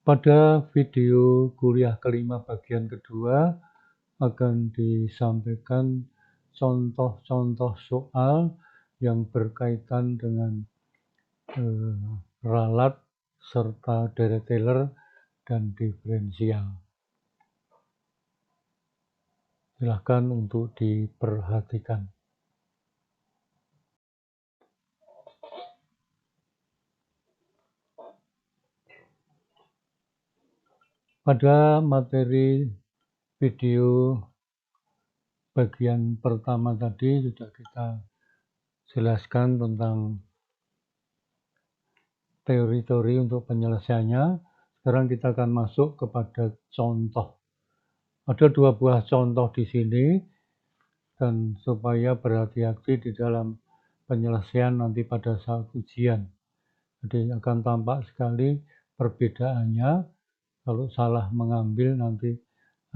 Pada video kuliah kelima bagian kedua akan disampaikan contoh-contoh soal yang berkaitan dengan ralat serta Deret Taylor dan diferensial. Silakan untuk diperhatikan. Pada materi video bagian pertama tadi sudah kita jelaskan tentang teori-teori untuk penyelesaiannya. Sekarang kita akan masuk kepada contoh. Ada dua buah contoh di sini, dan supaya berhati-hati di dalam penyelesaian nanti pada saat ujian. Jadi akan tampak sekali perbedaannya. Kalau salah mengambil nanti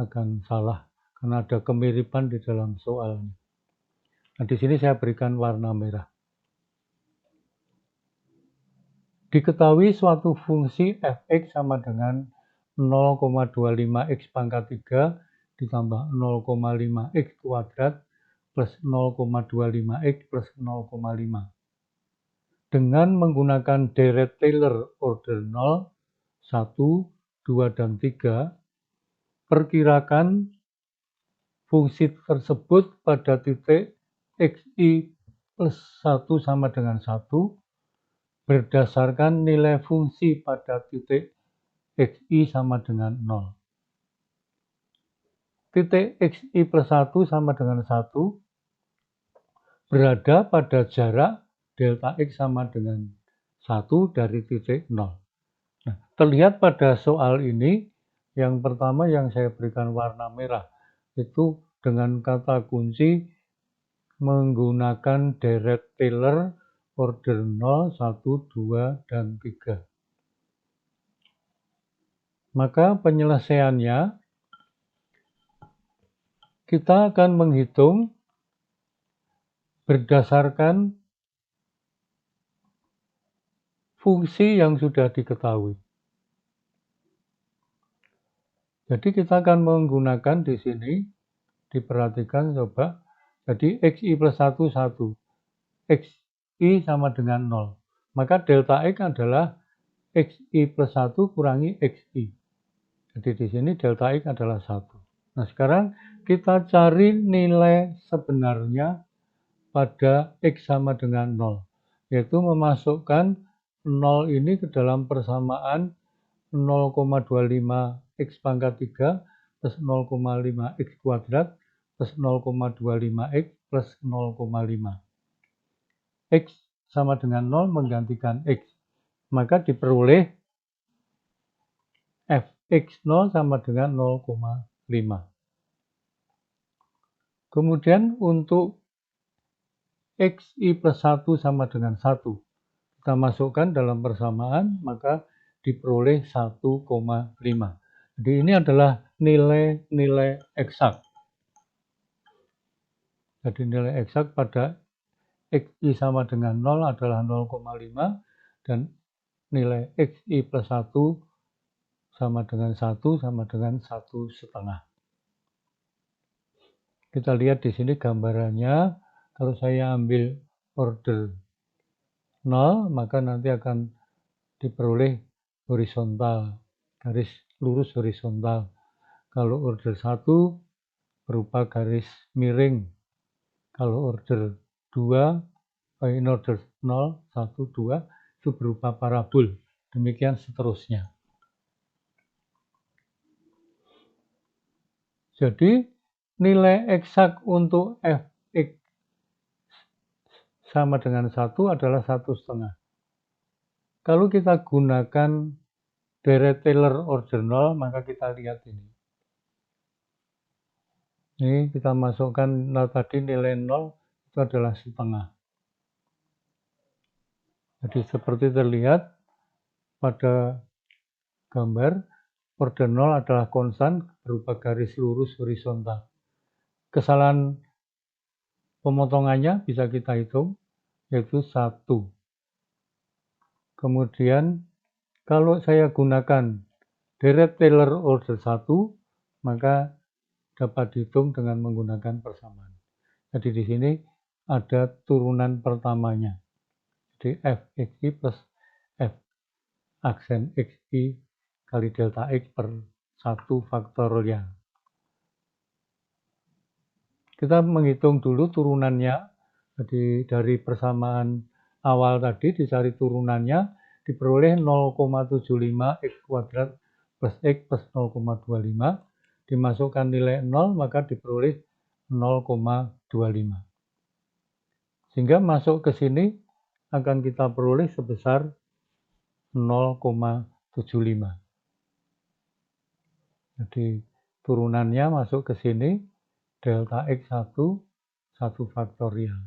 akan salah karena ada kemiripan di dalam soalnya. Nah, di sini saya berikan warna merah. Diketahui suatu fungsi fx sama dengan 0,25x pangkat 3 ditambah 0,5x kuadrat plus 0,25x plus 0,5. Dengan menggunakan Deret Taylor order 0, 1, 2, dan 3, perkirakan fungsi tersebut pada titik xi plus 1 sama dengan 1 berdasarkan nilai fungsi pada titik xi sama dengan 0. Titik xi plus 1 sama dengan 1 berada pada jarak delta x sama dengan 1 dari titik 0. Nah, terlihat pada soal ini, yang pertama yang saya berikan warna merah, itu dengan kata kunci menggunakan Deret Taylor order 0, 1, 2, dan 3. Maka penyelesaiannya, kita akan menghitung berdasarkan fungsi yang sudah diketahui. Jadi kita akan menggunakan di sini, diperhatikan coba, jadi xi plus 1, 1. Xi sama dengan 0. Maka delta x adalah xi plus 1 kurangi xi. Jadi di sini delta x adalah 1. Nah, sekarang kita cari nilai sebenarnya pada x sama dengan 0. Yaitu memasukkan 0 ini ke dalam persamaan 0,25x pangkat 3 plus 0,5x kuadrat plus 0,25x plus 0,5. X sama dengan 0 menggantikan x. Maka diperoleh fx0 sama dengan 0,5. Kemudian untuk xi plus 1 sama dengan 1. Kita masukkan dalam persamaan, maka diperoleh 1,5. Jadi ini adalah nilai-nilai eksak. Jadi nilai eksak pada xi sama dengan 0 adalah 0,5 dan nilai xi plus 1 sama dengan 1 sama dengan 1,5. Kita lihat di sini gambarannya. Kalau saya ambil order 0, maka nanti akan diperoleh horizontal, garis lurus horizontal. Kalau order 1 berupa garis miring. Kalau order 2, in order 0, 1, 2 itu berupa parabol. Demikian seterusnya. Jadi nilai eksak untuk fx sama dengan 1 adalah 1,5. Kalau kita gunakan Deret Taylor order 0, maka kita lihat ini. Ini kita masukkan tadi nilai 0 itu adalah setengah. Jadi seperti terlihat pada gambar, order 0 adalah konstan berupa garis lurus horizontal. Kesalahan pemotongannya bisa kita hitung, yaitu 1. Kemudian kalau saya gunakan deret Taylor order 1, maka dapat dihitung dengan menggunakan persamaan. Jadi di sini ada turunan pertamanya. Jadi fxi plus f aksen xi kali delta x per 1 faktorial. Kita menghitung dulu turunannya. Jadi dari persamaan awal tadi dicari turunannya, diperoleh 0,75 x kuadrat plus x plus 0,25. Dimasukkan nilai 0, maka diperoleh 0,25. Sehingga masuk ke sini akan kita peroleh sebesar 0,75. Jadi turunannya masuk ke sini, delta x1, 1 faktorial.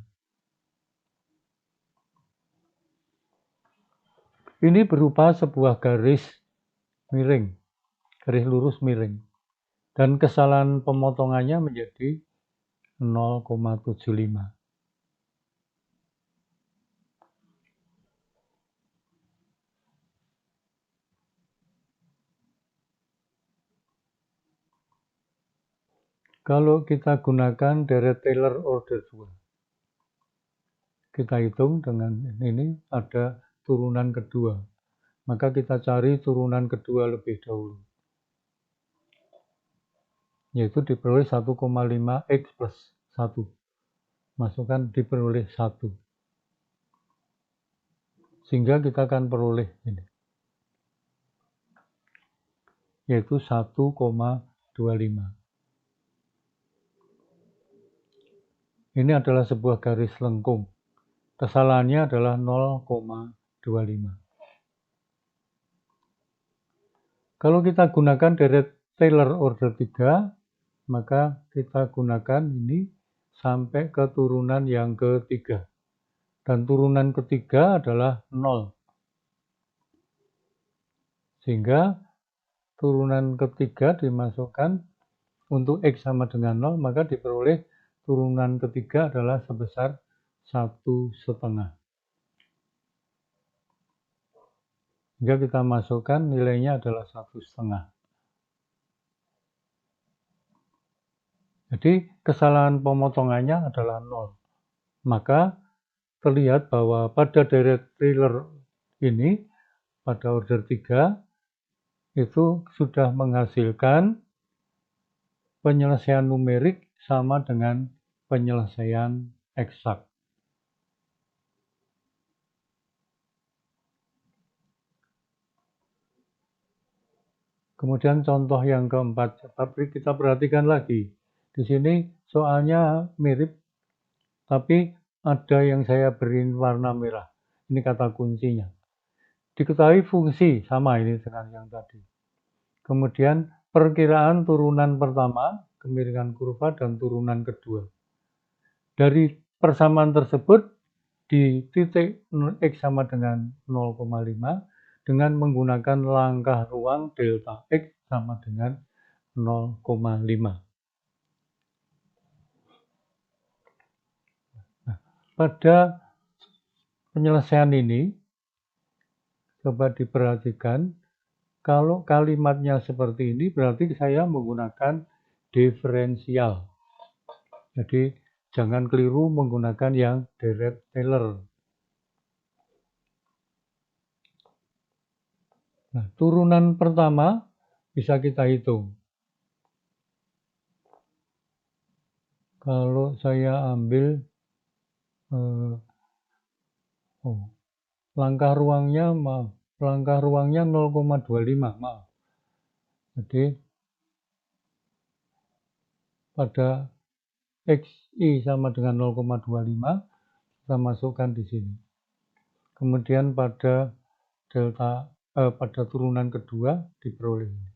Ini berupa sebuah garis miring, garis lurus miring. Dan kesalahan pemotongannya menjadi 0,75. Kalau kita gunakan deret Taylor order 2, kita hitung dengan ini ada turunan kedua. Maka kita cari turunan kedua lebih dahulu. Yaitu diperoleh 1,5 x plus 1. Masukkan diperoleh 1. Sehingga kita akan peroleh ini. Yaitu 1,25. Ini adalah sebuah garis lengkung. Kesalahannya adalah 0,25. Kalau kita gunakan deret Taylor order 3, maka kita gunakan ini sampai ke turunan yang ketiga. Dan turunan ketiga adalah 0. Sehingga turunan ketiga dimasukkan untuk X sama dengan 0, maka diperoleh turunan ketiga adalah sebesar 1,5. Jika kita masukkan nilainya adalah 1,5. Jadi kesalahan pemotongannya adalah 0. Maka terlihat bahwa pada deret Taylor ini, pada order 3, itu sudah menghasilkan penyelesaian numerik sama dengan penyelesaian eksak. Kemudian contoh yang keempat, tapi kita perhatikan lagi. Di sini soalnya mirip, tapi ada yang saya beri warna merah. Ini kata kuncinya. Diketahui fungsi, sama ini dengan yang tadi. Kemudian perkiraan turunan pertama, kemiringan kurva, dan turunan kedua. Dari persamaan tersebut, di titik X sama dengan 0,5, dengan menggunakan langkah ruang delta X sama dengan 0,5. Nah, pada penyelesaian ini, coba diperhatikan, kalau kalimatnya seperti ini, berarti saya menggunakan diferensial. Jadi, jangan keliru menggunakan yang deret Taylor. Nah, turunan pertama bisa kita hitung. Kalau saya ambil langkah ruangnya 0,25, maaf. Jadi pada XI sama dengan 0,25 kita masukkan di sini. Kemudian pada pada turunan kedua diperoleh ini.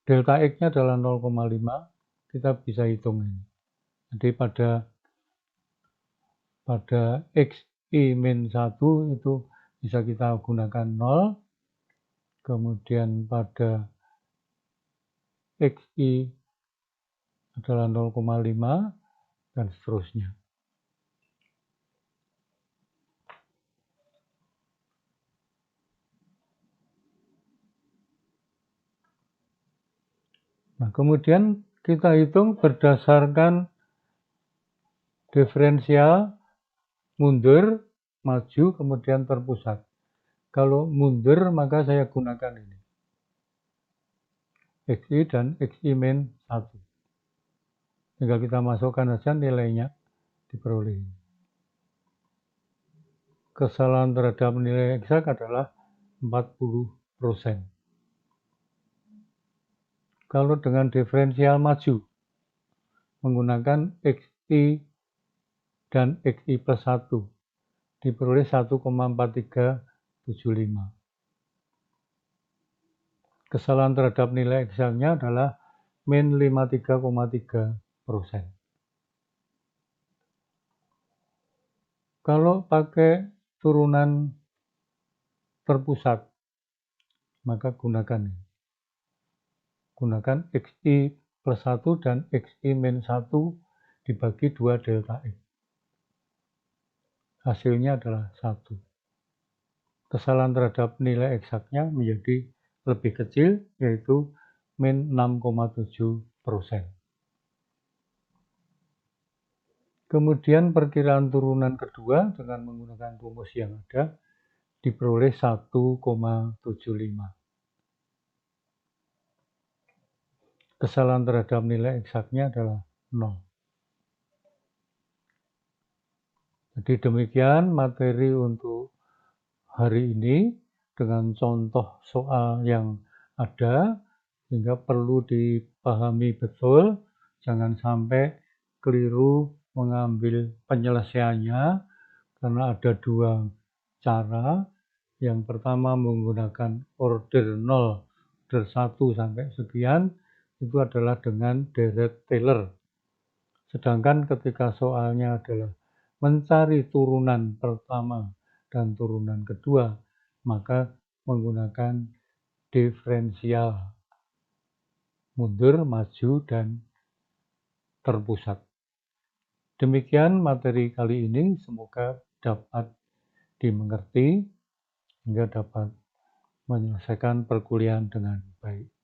Delta X-nya adalah 0,5, kita bisa hitung ini. Jadi pada XI-1 itu bisa kita gunakan 0, kemudian pada XI adalah 0,5, dan seterusnya. Nah, kemudian kita hitung berdasarkan diferensial mundur, maju, kemudian terpusat. Kalau mundur maka saya gunakan ini. XI dan XI min 1. Tinggal kita masukkan saja nilainya diperoleh. Kesalahan terhadap nilai eksak adalah 40%. Kalau dengan diferensial maju menggunakan XI dan XI plus 1 diperoleh 1,4375. Kesalahan terhadap nilai eksaknya adalah min 53,3%. Kalau pakai turunan terpusat, maka gunakan XI plus 1 dan XI min 1 dibagi 2 delta X. Hasilnya adalah 1. Kesalahan terhadap nilai eksaknya menjadi lebih kecil, yaitu min 6,7%. Kemudian perkiraan turunan kedua dengan menggunakan rumus yang ada diperoleh 1,75. Kesalahan terhadap nilai eksaknya adalah 0. Jadi demikian materi untuk hari ini dengan contoh soal yang ada, sehingga perlu dipahami betul, jangan sampai keliru mengambil penyelesaiannya, karena ada 2 cara. Yang pertama menggunakan order 0, order 1 sampai sekian, itu adalah dengan deret Taylor. Sedangkan ketika soalnya adalah mencari turunan pertama dan turunan kedua, maka menggunakan diferensial mundur, maju, dan terpusat. Demikian materi kali ini, semoga dapat dimengerti hingga dapat menyelesaikan perkuliahan dengan baik.